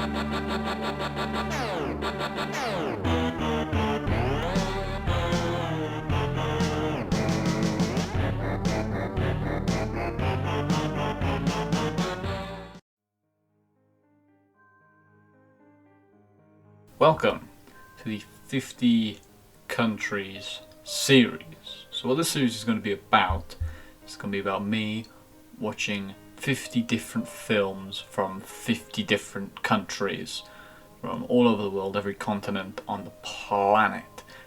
Welcome to the 50 countries series. So what this series is going to be about, it's going to be about me watching 50 different films from 50 different countries from all over the world, every continent on the planet.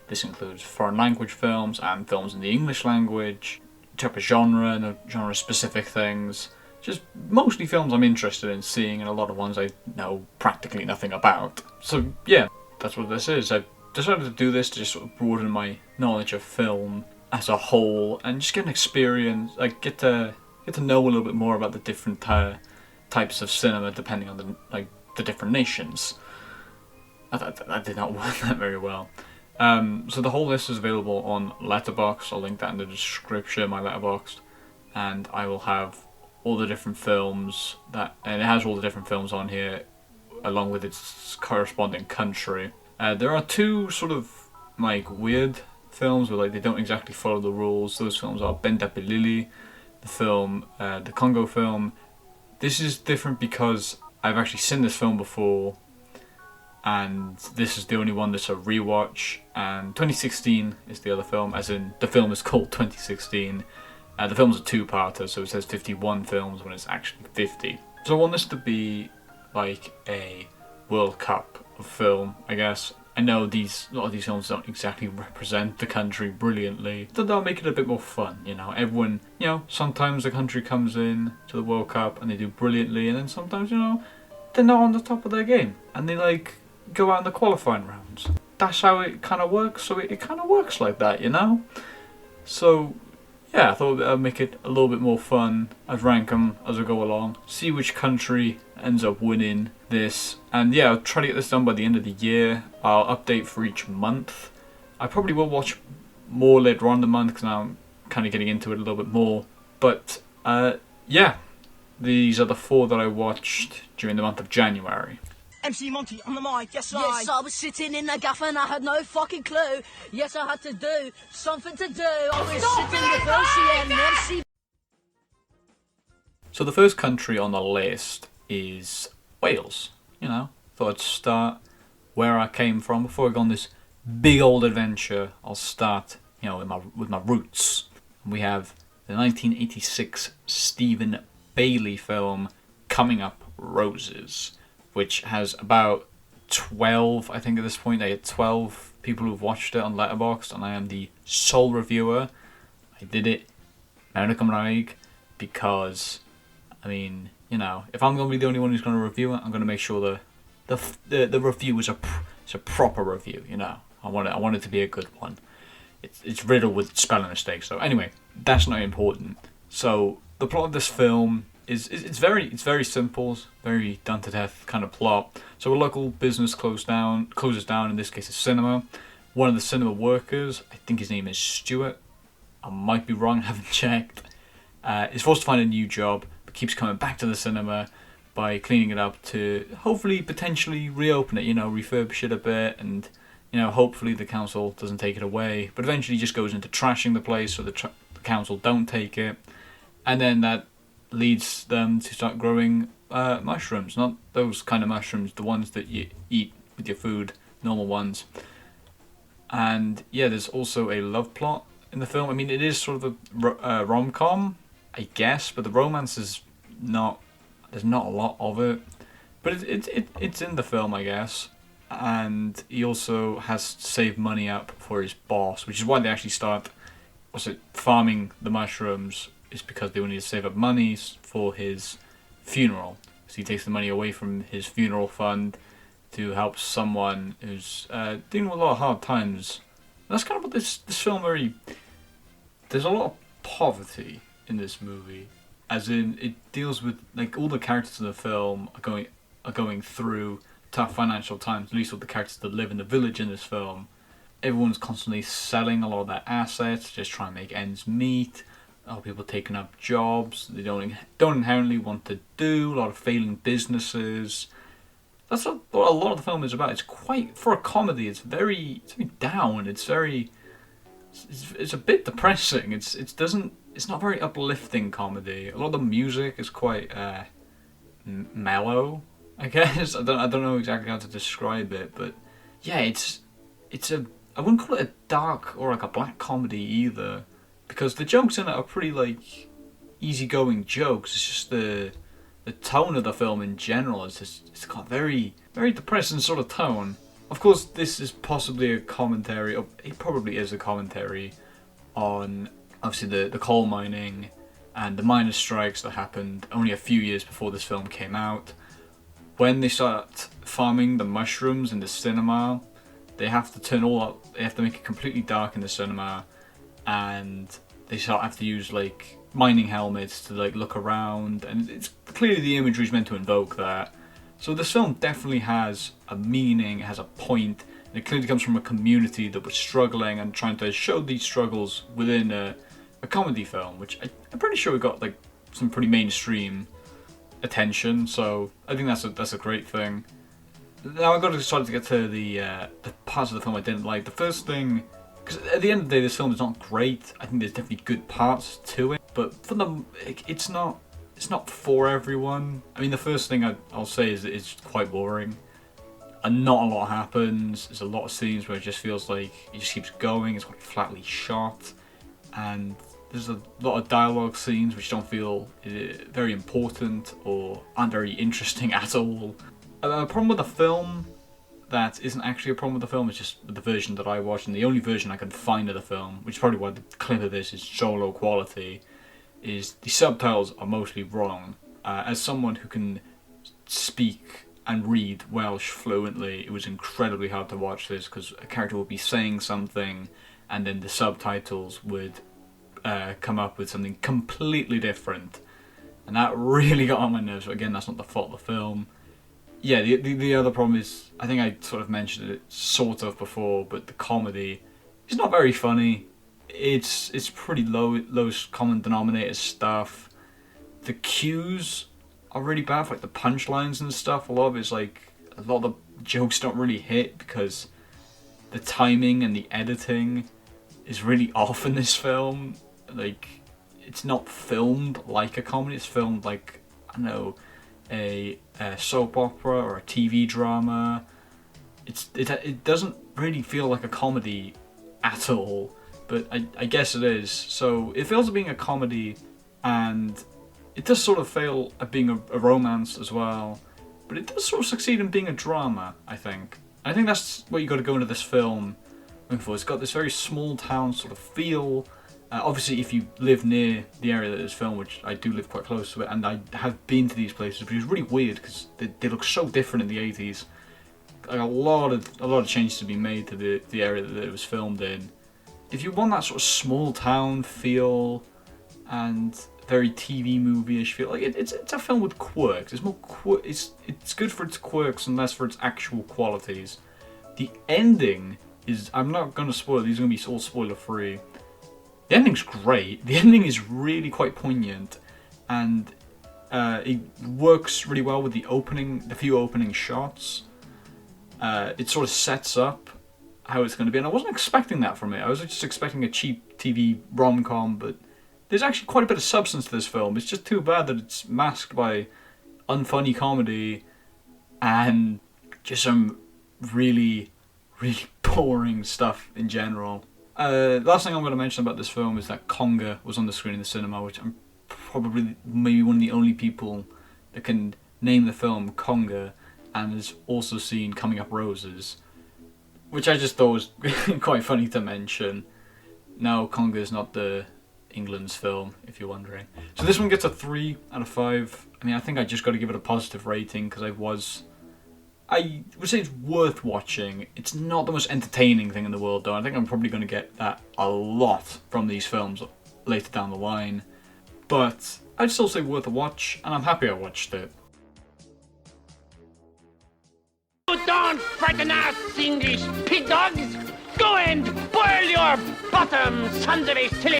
This includes foreign language films and films in the English language, type of genre, no genre specific things. Just mostly films I'm interested in seeing, and a lot of ones I know practically nothing about. So yeah, that's what this is. I decided to do this to just sort of broaden my knowledge of film as a whole, and just get an experience, like get to know a little bit more about the different types of cinema depending on the different nations. I did not work that very well. So the whole list is available on Letterboxd. I'll link that in the description, my Letterboxd, and I will have all the different films and it has all the different films on here along with its corresponding country. There are two sort of like weird films where they don't exactly follow the rules. Those films are Benda Pilili, the film, the Congo film. This is different because I've actually seen this film before, and this is the only one that's a rewatch. And 2016 is the other film, as in the film is called 2016. The film's a two-parter, so it says 51 films when it's actually 50. So I want this to be like a World Cup of film, I guess. I know a lot of these films don't exactly represent the country brilliantly, but they'll make it a bit more fun, you know. Everyone, you know, sometimes a country comes in to the World Cup and they do brilliantly, and then sometimes, you know, they're not on the top of their game, and they go out in the qualifying rounds. That's how it kind of works, so it kind of works like that, you know? So yeah, I thought I'd make it a little bit more fun. I'd rank them as I go along, see which country ends up winning this, and yeah, I'll try to get this done by the end of the year. I'll update for each month. I probably will watch more later on in the month because now I'm kind of getting into it a little bit more. But yeah, these are the 4 that I watched during the month of January. MC Monty on the mic, yes I was sitting in the gaff and I had no fucking clue. Yes, I had to do something to do. I was sitting with Elsie and MC. So the first country on the list is Wales. You know, thought I'd start where I came from. Before I go on this big old adventure, I'll start, you know, with my roots. We have the 1986 Stephen Bailey film Coming Up Roses, which has about 12, I think at this point, I had 12 people who've watched it on Letterboxd, and I am the sole reviewer. I did it mewn y Gymraeg because, I mean, you know, if I'm going to be the only one who's going to review it, I'm going to make sure the review is a proper review, you know. I want it to be a good one. It's riddled with spelling mistakes, so anyway, that's not important. So the plot of this film it's very simple, very done to death kind of plot. So a local business closes down, in this case a cinema. One of the cinema workers, I think his name is Stuart, I might be wrong, I haven't checked, is forced to find a new job, but keeps coming back to the cinema by cleaning it up to hopefully potentially reopen it, you know, refurbish it a bit, and you know, hopefully the council doesn't take it away, but eventually just goes into trashing the place so the council don't take it, and then that leads them to start growing mushrooms. Not those kind of mushrooms, the ones that you eat with your food, normal ones. And yeah, there's also a love plot in the film. I mean, it is sort of a rom-com, I guess, but the romance is not, there's not a lot of it. But it's in the film, I guess. And he also has to save money up for his boss, which is why they actually start farming the mushrooms, is because they will need to save up money for his funeral. So he takes the money away from his funeral fund to help someone who's dealing with a lot of hard times. And that's kind of what this film very... There's a lot of poverty in this movie, as in it deals with, like, all the characters in the film are going through tough financial times. At least all the characters that live in the village in this film. Everyone's constantly selling a lot of their assets, just trying to make ends meet. A lot of people taking up jobs they don't inherently want to do. A lot of failing businesses. That's what a lot of the film is about. It's quite, for a comedy, it's very down. It's a bit depressing. It's not very uplifting comedy. A lot of the music is quite mellow, I guess. I don't know exactly how to describe it, but yeah, it's a, I wouldn't call it a dark or like a black comedy either, because the jokes in it are pretty like easygoing jokes. It's just the tone of the film in general is just, it's got very depressing sort of tone. Of course, this is possibly a commentary, or it probably is a commentary on obviously the coal mining and the miners' strikes that happened only a few years before this film came out. When they start farming the mushrooms in the cinema, they have to they have to make it completely dark in the cinema, and they have to use like mining helmets to like look around, and it's clearly the imagery is meant to invoke that. So this film definitely has a meaning, has a point, and it clearly comes from a community that was struggling and trying to show these struggles within a comedy film, which I'm pretty sure we got like some pretty mainstream attention. So I think that's a great thing. Now I've got to start to get to the parts of the film I didn't like. The first thing, because at the end of the day, this film is not great. I think there's definitely good parts to it, but for them, it's not for everyone. I mean, the first thing I'll say is that it's quite boring, and not a lot happens. There's a lot of scenes where it just feels like it just keeps going. It's quite flatly shot, and there's a lot of dialogue scenes which don't feel very important or aren't very interesting at all. A problem with the film that isn't actually a problem with the film, it's just the version that I watched, and the only version I can find of the film, which is probably why the clip of this is so low quality, is the subtitles are mostly wrong. As someone who can speak and read Welsh fluently, it was incredibly hard to watch this, because a character would be saying something and then the subtitles would come up with something completely different, and that really got on my nerves. But again, that's not the fault of the film. Yeah, the other problem is, I think I sort of mentioned it sort of before, but the comedy is not very funny. It's pretty lowest common denominator stuff. The cues are really bad for like the punchlines and stuff. A lot of it's like, a lot of the jokes don't really hit because the timing and the editing is really off in this film. Like, it's not filmed like a comedy, it's filmed like, I don't know, a soap opera or a TV drama. It doesn't really feel like a comedy at all, but I guess it is. So it fails at being a comedy, and it does sort of fail at being a romance as well, but it does sort of succeed in being a drama, I think. I think that's what you got to go into this film looking for. It's got this very small town sort of feel. Obviously, if you live near the area that is filmed, which I do live quite close to it, and I have been to these places, which is really weird because they look so different in the 80s. Like a lot of changes to be made to the area that it was filmed in. If you want that sort of small town feel and very TV movie-ish feel, like it's a film with quirks. It's more it's good for its quirks and less for its actual qualities. The ending is, I'm not going to spoil. These are going to be all spoiler-free. The ending's great. The ending is really quite poignant, and it works really well with the few opening shots. It sort of sets up how it's going to be, and I wasn't expecting that from it. I was just expecting a cheap TV rom-com, but there's actually quite a bit of substance to this film. It's just too bad that it's masked by unfunny comedy and just some really boring stuff in general. Last thing I'm going to mention about this film is that Conga was on the screen in the cinema, which I'm probably maybe one of the only people that can name the film Conga, and has also seen Coming Up Roses, which I just thought was quite funny to mention. No, Conga is not the England's film, if you're wondering. So this one gets a 3 out of 5. I mean, I think I just got to give it a positive rating because I would say it's worth watching. It's not the most entertaining thing in the world, though. I think I'm probably going to get that a lot from these films later down the line. But I'd still say worth a watch, and I'm happy I watched it. Don't frighten us, English pig dogs! Go and boil your bottom, sons of a silly...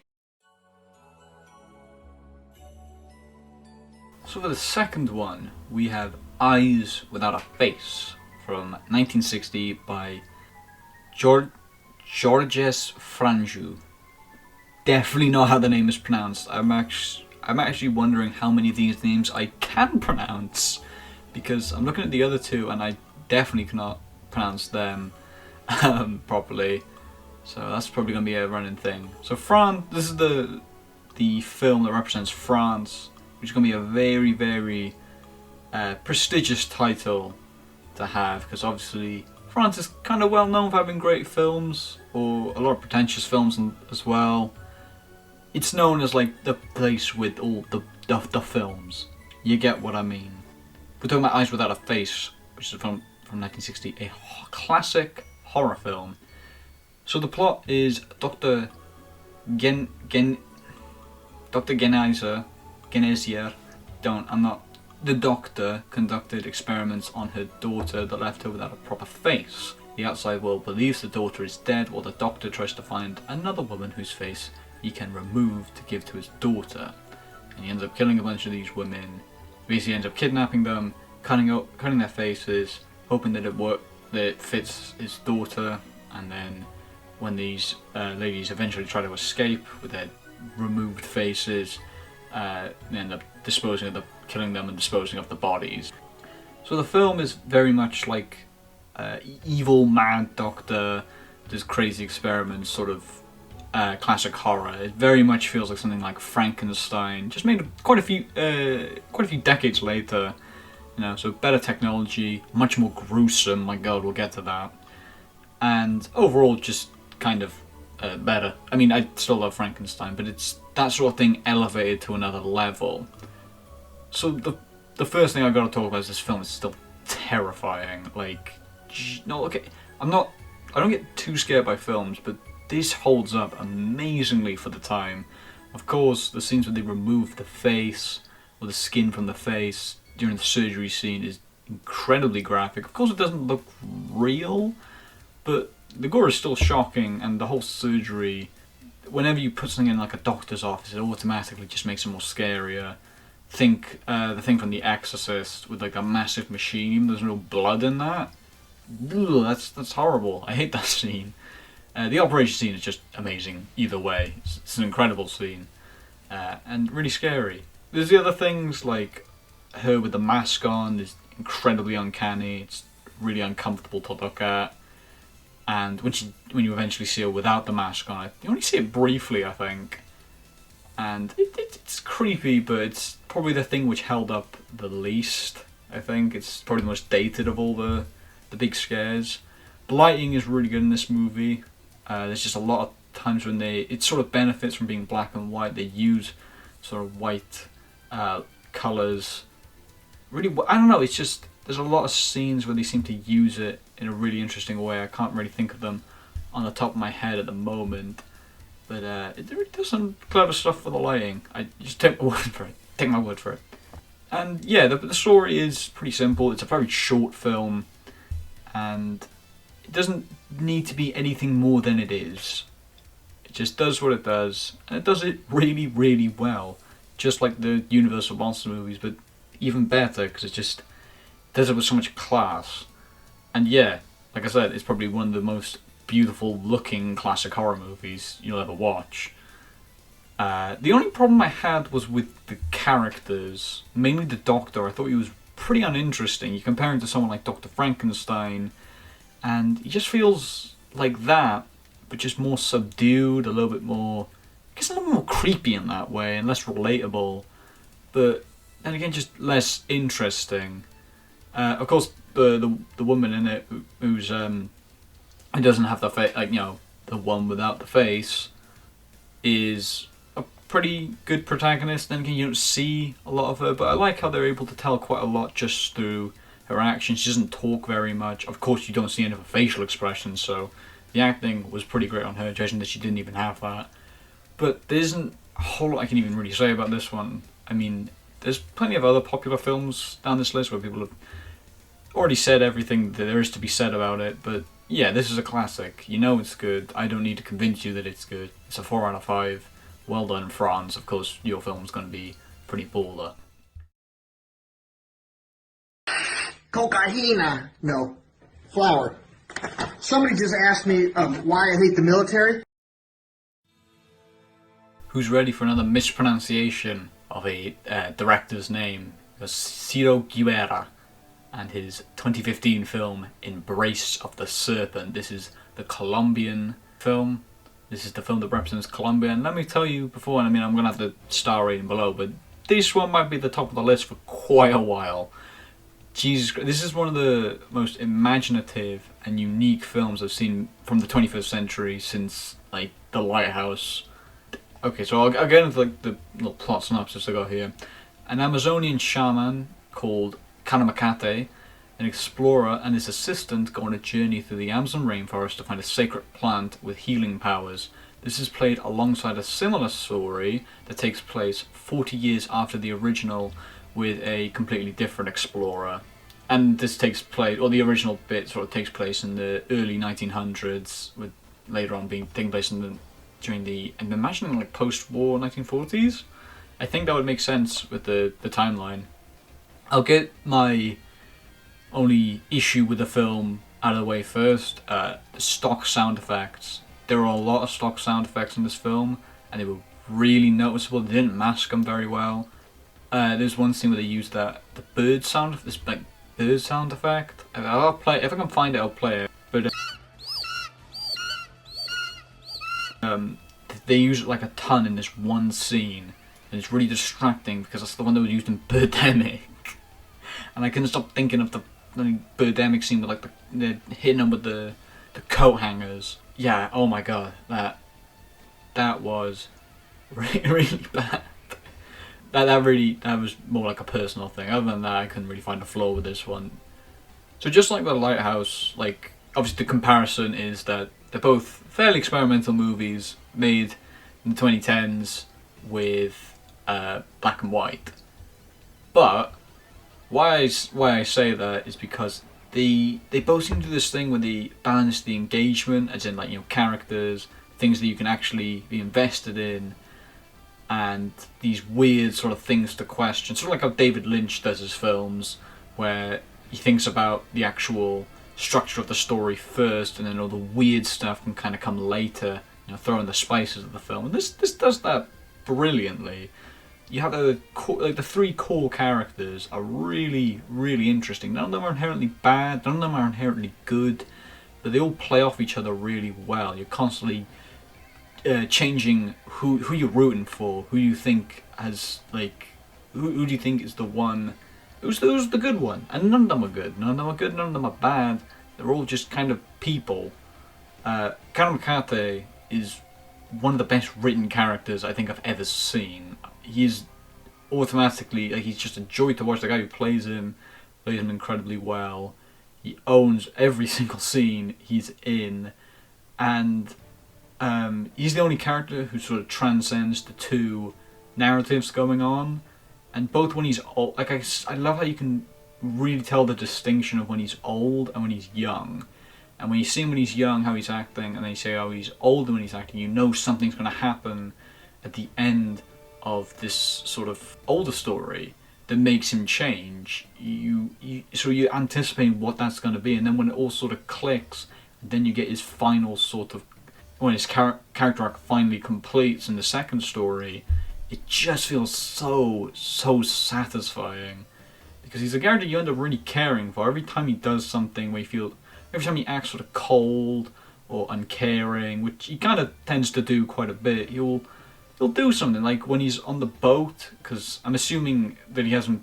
So for the second one, we have Eyes Without a Face from 1960 by Georges Franju. Definitely not how the name is pronounced. I'm actually wondering how many of these names I can pronounce, because I'm looking at the other two and I definitely cannot pronounce them properly. So that's probably going to be a running thing. So France, this is the film that represents France, which is going to be a very, very prestigious title to have, because obviously France is kind of well known for having great films, or a lot of pretentious films as well. It's known as like the place with all the films. You get what I mean. We're talking about Eyes Without a Face, which is from 1960, a classic horror film. So the plot is Dr. Genesier, the doctor conducted experiments on her daughter that left her without a proper face. The outside world believes the daughter is dead, while the doctor tries to find another woman whose face he can remove to give to his daughter. And he ends up killing a bunch of these women. He basically ends up kidnapping them, cutting their faces, hoping that it fits his daughter. And then when these ladies eventually try to escape with their removed faces, they end up killing them and disposing of the bodies. So the film is very much like evil mad doctor does crazy experiments, sort of classic horror. It very much feels like something like Frankenstein, just made quite a few decades later. So better technology, much more gruesome. My God, we'll get to that. And overall, just kind of better. I mean, I still love Frankenstein, but it's that sort of thing elevated to another level. So the first thing I've got to talk about is this film is still terrifying. Like, no, okay, I don't get too scared by films, but this holds up amazingly for the time. Of course, the scenes where they remove the face or the skin from the face during the surgery scene is incredibly graphic. Of course, it doesn't look real, but the gore is still shocking, and the whole surgery, whenever you put something in like a doctor's office, it automatically just makes it more scarier. Think the thing from The Exorcist with like a massive machine, even though there's no blood in that. Ugh, that's horrible. I hate that scene. The operation scene is just amazing either way. It's an incredible scene, and really scary. There's the other things like her with the mask on is incredibly uncanny. It's really uncomfortable to look at. And when you eventually see her without the mask on, you only see it briefly, I think. And it's creepy, but it's probably the thing which held up the least, I think. It's probably the most dated of all the big scares. The lighting is really good in this movie. There's just a lot of times when it sort of benefits from being black and white. They use sort of white colours. Really, I don't know, it's just, there's a lot of scenes where they seem to use it in a really interesting way. I can't really think of them on the top of my head at the moment. But it really does some clever stuff for the lighting. I just take my word for it. Take my word for it. And yeah, the story is pretty simple. It's a very short film, and it doesn't need to be anything more than it is. It just does what it does, and it does it really, really well. Just like the Universal Monster movies, but even better, because it just does it with so much class. And yeah, like I said, it's probably one of the most beautiful looking classic horror movies you'll ever watch. The only problem I had was with the characters, mainly the Doctor. I thought he was pretty uninteresting. You compare him to someone like Dr. Frankenstein, and he just feels like that, but just more subdued, a little bit more, I guess a little more creepy in that way, and less relatable, but then again just less interesting. Of course, the woman in it who's who doesn't have the face, like, the one without the face, is a pretty good protagonist. Then again, you don't see a lot of her, but I like how they're able to tell quite a lot just through her actions. She doesn't talk very much. Of course, you don't see any of her facial expressions, so the acting was pretty great on her, judging that she didn't even have that. But there isn't a whole lot I can even really say about this one. I mean, there's plenty of other popular films down this list where people have already said everything that there is to be said about it, but yeah, this is a classic. You know it's good. I don't need to convince you that it's good. It's a 4 out of 5. Well done, France. Of course, your film's going to be pretty baller. Cocaina. No. Flour. Somebody just asked me why I hate the military. Who's ready for another mispronunciation of a director's name? It was Ciro Guerra and his 2015 film Embrace of the Serpent. This is the Colombian film. This is the film that represents Colombia. And let me tell you before, I'm going to have the star rating below, but this one might be at the top of the list for quite a while. Jesus Christ, this is one of the most imaginative and unique films I've seen from the 21st century since, like, The Lighthouse. Okay, so I'll get into like the little plot synopsis I got here. An Amazonian shaman called Kanamakate, an explorer, and his assistant go on a journey through the Amazon rainforest to find a sacred plant with healing powers. This is played alongside a similar story that takes place 40 years after the original with a completely different explorer. And this takes place, or the original bit sort of takes place in the early 1900s, with later on taking place during the, I'm imagining like post-war 1940s? I think that would make sense with the timeline. I'll get my only issue with the film out of the way first. The stock sound effects. There are a lot of stock sound effects in this film, and they were really noticeable. They didn't mask them very well. There's one scene where they used the bird sound, this like bird sound effect. I'll play if I can find it. I'll play it. But they use it like a ton in this one scene, and it's really distracting because that's the one that was used in Birdemic. And I couldn't stop thinking of the Birdemic scene with like the hitting them with the coat hangers. Yeah, oh my god, that was really bad. That was more like a personal thing. Other than that, I couldn't really find a flaw with this one. So just like The Lighthouse, like obviously the comparison is that they're both fairly experimental movies made in the 2010s with black and white. But why I say that is because they both seem to do this thing where they balance the engagement, as in like, you know, characters, things that you can actually be invested in, and these weird sort of things to question. Sort of like how David Lynch does his films, where he thinks about the actual structure of the story first, and then all the weird stuff can kind of come later, you know, throw in the spices of the film. And this does that brilliantly. You have the three core characters are really, really interesting. None of them are inherently bad, none of them are inherently good, but they all play off each other really well. You're constantly changing who you're rooting for, who you think has, like, who do you think is the one, who's the good one. And none of them are good, none of them are good, none of them are bad. They're all just kind of people. Kanamakate is one of the best written characters I think I've ever seen. He's automatically, like, he's just a joy to watch. The guy who plays him incredibly well. He owns every single scene he's in, and he's the only character who sort of transcends the two narratives going on. And both when he's old, like I love how you can really tell the distinction of when he's old and when he's young. And when you see him when he's young, how he's acting, and then you see how he's older when he's acting, you know something's going to happen at the end of this sort of older story that makes him change. So you're anticipating what that's going to be, and then when it all sort of clicks, then you get his final sort of, when his character arc finally completes in the second story, it just feels so satisfying, because he's a character you end up really caring for. Every time he does something where you feel, every time he acts sort of cold or uncaring, which he kind of tends to do quite a bit, he'll do something, like when he's on the boat, because I'm assuming that he hasn't,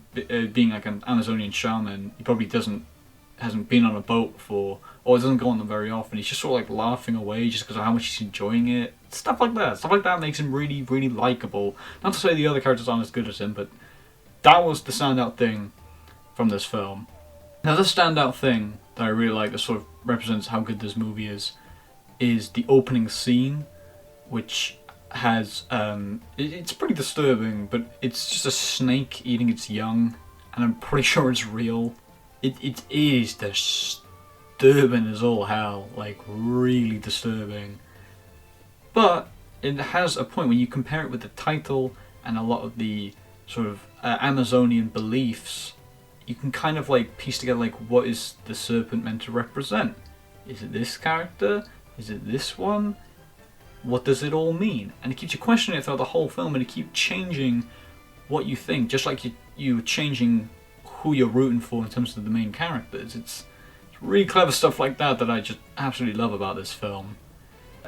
being like an Amazonian shaman, he probably hasn't been on a boat before, or doesn't go on them very often. He's just sort of like laughing away just because of how much he's enjoying it. Stuff like that makes him really, really likable. Not to say the other characters aren't as good as him, but that was the standout thing from this film. Another standout thing that I really like that sort of represents how good this movie is the opening scene, which has, it's pretty disturbing, but it's just a snake eating its young, and I'm pretty sure it's real. It is disturbing as all hell, like really disturbing. But it has a point when you compare it with the title and a lot of the sort of Amazonian beliefs. you can kind of like piece together like what is the serpent meant to represent? Is it this character? Is it this one? What does it all mean? And it keeps you questioning it throughout the whole film, and it keeps changing what you think, just like you changing who you're rooting for in terms of the main characters. It's really clever stuff like that that I just absolutely love about this film.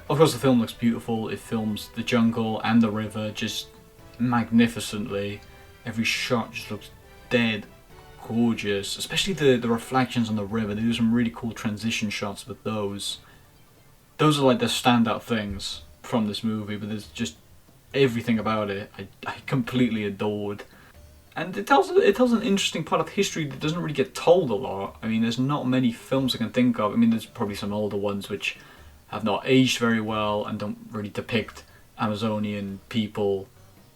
Of course, the film looks beautiful. It films the jungle and the river just magnificently. Every shot just looks dead gorgeous, especially the reflections on the river. They do some really cool transition shots with those. Those are like the standout things from this movie, but there's just everything about it I completely adored. And it tells an interesting part of history that doesn't really get told a lot. I mean, there's not many films I can think of. I mean, there's probably some older ones which have not aged very well and don't really depict Amazonian people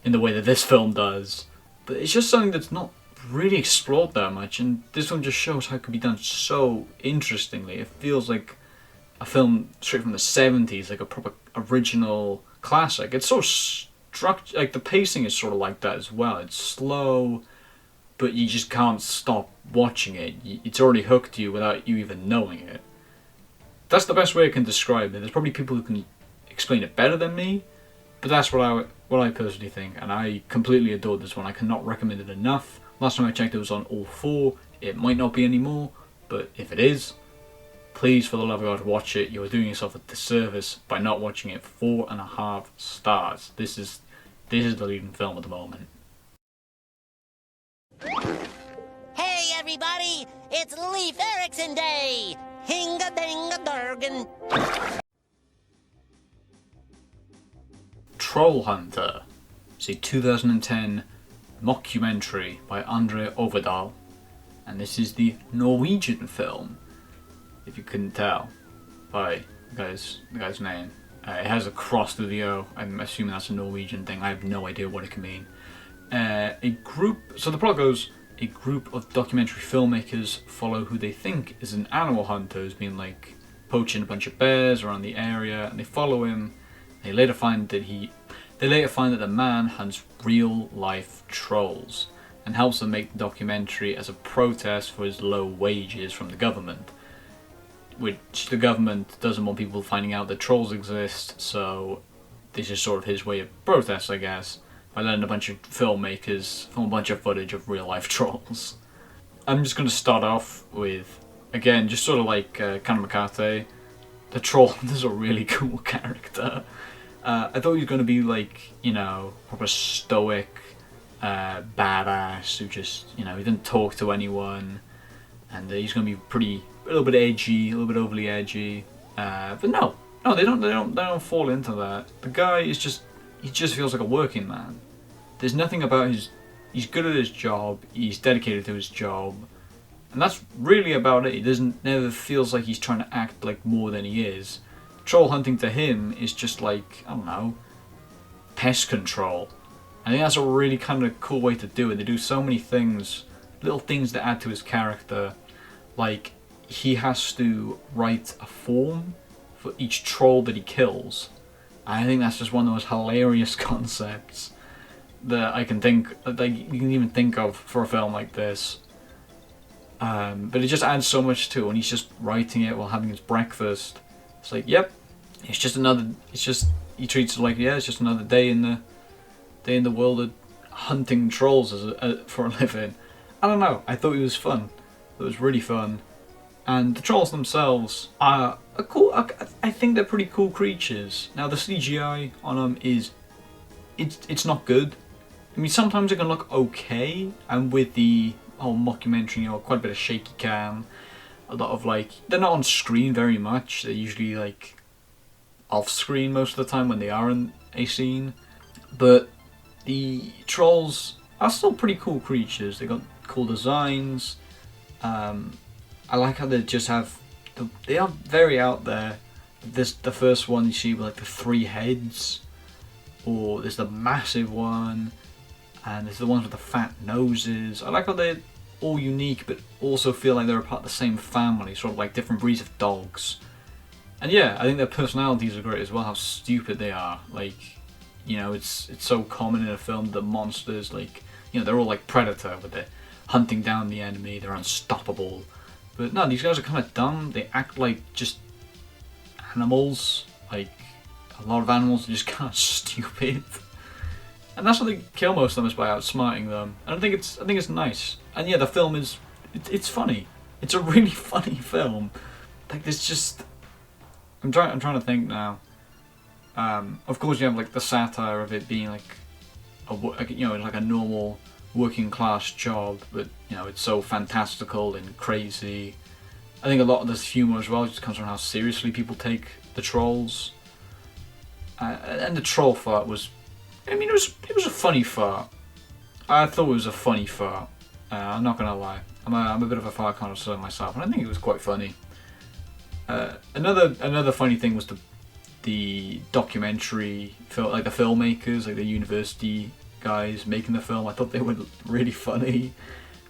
in the way that this film does. But it's just something that's not really explored that much, and this one just shows how it could be done so interestingly. It feels like a film straight from the 70s, like a proper original classic. It's so structured, like the pacing is sort of like that as well. It's slow, but you just can't stop watching it. It's already hooked you without you even knowing it. That's the best way I can describe it. There's probably people who can explain it better than me, but that's what I personally think, and I completely adored this one. I cannot recommend it enough. Last time I checked, it was on all 4. It might not be anymore, but if it is, please, for the love of God, watch it. You are doing yourself a disservice by not watching it. 4.5 stars. This is the leading film at the moment. Hey, everybody! It's Leif Erikson Day! Hinga-dinga-durgan! Troll Hunter is a 2010 mockumentary by Andre Overdal, and this is the Norwegian film, if you couldn't tell by the guy's name. It has a cross through the O. I'm assuming that's a Norwegian thing. I have no idea what it can mean. So the plot goes, a group of documentary filmmakers follow who they think is an animal hunter who's been like poaching a bunch of bears around the area, and they follow him. They later find that the man hunts real life trolls and helps them make the documentary as a protest for his low wages from the government, which the government doesn't want people finding out that trolls exist, so this is sort of his way of protest, I guess, by letting a bunch of filmmakers film a bunch of footage of real life trolls. I'm just going to start off with, again, just sort of like Conor McCarthy. The troll is a really cool character. I thought he was going to be like, proper stoic, badass who just, he didn't talk to anyone, and he's going to be a little bit edgy, a little bit overly edgy. But no, they don't fall into that. The guy he just feels like a working man. There's nothing about he's good at his job, he's dedicated to his job, and that's really about it. He never feels like he's trying to act like more than he is. Troll hunting to him is just like, I don't know, pest control. I think that's a really kind of cool way to do it. They do so many things, little things that add to his character. Like, he has to write a form for each troll that he kills. I think that's just one of the most hilarious concepts that I can think, like, you can even think of for a film like this. But it just adds so much to it when he's just writing it while having his breakfast. It's like, yep, he treats it like, it's just another day in the world of hunting trolls for a living. I don't know, I thought it was fun. It was really fun. And the trolls themselves are cool. I think they're pretty cool creatures. Now the CGI on them it's not good. I mean, sometimes it can look okay, and with the whole mockumentary, quite a bit of shaky cam, a lot of they're not on screen very much. They're usually off screen most of the time when they are in a scene. But the trolls are still pretty cool creatures. They got cool designs. I like how they just they are very out there. The first one you see with the 3 heads, or there's the massive one, and there's the ones with the fat noses. I like how they're all unique, but also feel like they're a part of the same family, sort of like different breeds of dogs. And yeah, I think their personalities are great as well. How stupid they are. It's so common in a film that monsters, they're all like Predator with their hunting down the enemy, they're unstoppable. But no, these guys are kind of dumb. They act like just animals. Like, a lot of animals are just kind of stupid. And that's what they kill most of them, is by outsmarting them. And I think it's nice. And yeah, the film is, it's funny. It's a really funny film. Like, there's just, I'm trying to think now. Of course, you have like the satire of it being like like a normal working class job, but you know, it's so fantastical and crazy. I think a lot of this humor as well just comes from how seriously people take the trolls. And the troll fart was, I mean, it was a funny fart. I thought it was a funny fart. I'm not gonna lie. I'm a bit of a fart connoisseur myself, and I think it was quite funny. Another funny thing was the documentary film, like the filmmakers, like the university guys making the film. I thought they were really funny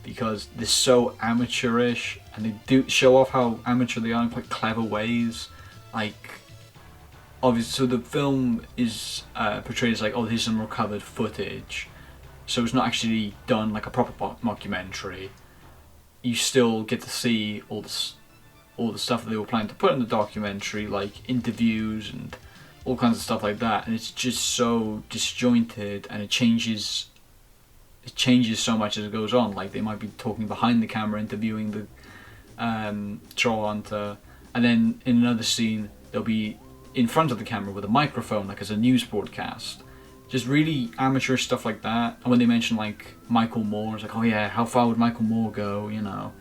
because they're so amateurish, and they do show off how amateur they are in quite clever ways. Like, obviously, so the film is portrayed as like, oh, here's some recovered footage, so it's not actually done like a proper mockumentary. You still get to see all the stuff that they were planning to put in the documentary, like interviews and all kinds of stuff like that, and it's just so disjointed, and it changes so much as it goes on. Like, they might be talking behind the camera, interviewing the troll hunter, and then in another scene they'll be in front of the camera with a microphone, like as a news broadcast. Just really amateurish stuff like that. And when they mention like Michael Moore, it's like, oh yeah, how far would Michael Moore go, you know?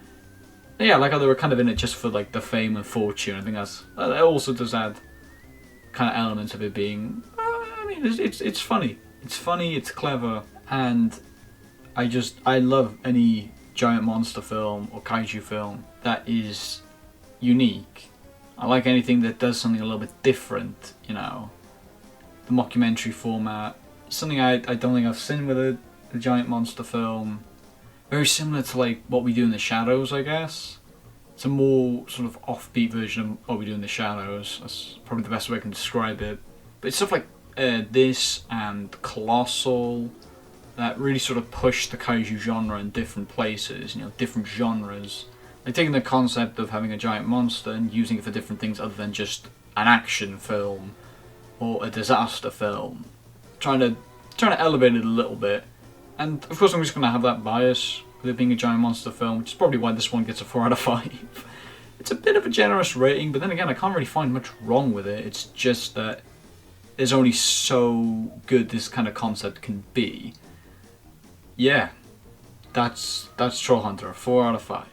And yeah, like how they were kind of in it just for like the fame and fortune. I think that also does add kind of elements of it being, I mean, it's funny. It's funny, it's clever, and I love any giant monster film or kaiju film that is unique. I like anything that does something a little bit different, you know. The mockumentary format, something I don't think I've seen with a giant monster film. Very similar to like What We Do in the Shadows, I guess. It's a more sort of offbeat version of What We Do in the Shadows. That's probably the best way I can describe it. But it's stuff like this and Colossal that really sort of push the kaiju genre in different places, you know, different genres. Like taking the concept of having a giant monster and using it for different things other than just an action film or a disaster film. Trying to elevate it a little bit. And of course I'm just going to have that bias with it being a giant monster film, which is probably why this one gets a 4 out of 5. It's a bit of a generous rating, but then again I can't really find much wrong with it. It's just that there's only so good this kind of concept can be. Yeah, that's Troll Hunter, 4 out of 5.